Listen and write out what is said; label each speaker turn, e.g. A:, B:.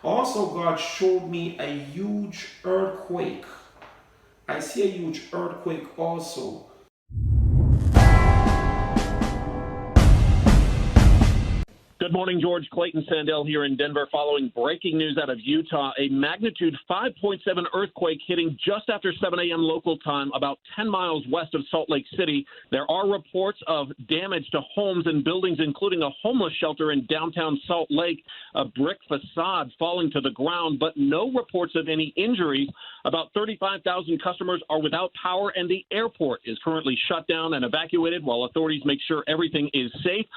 A: Also, God showed me a huge earthquake. I see a huge earthquake also.
B: Good morning, George. Clayton Sandell here in Denver following breaking news out of Utah. A magnitude 5.7 earthquake hitting just after 7 a.m. local time, about 10 miles west of Salt Lake City. There are reports of damage to homes and buildings, including a homeless shelter in downtown Salt Lake, a brick facade falling to the ground, but no reports of any injuries. About 35,000 customers are without power, and the airport is currently shut down and evacuated while authorities make sure everything is safe.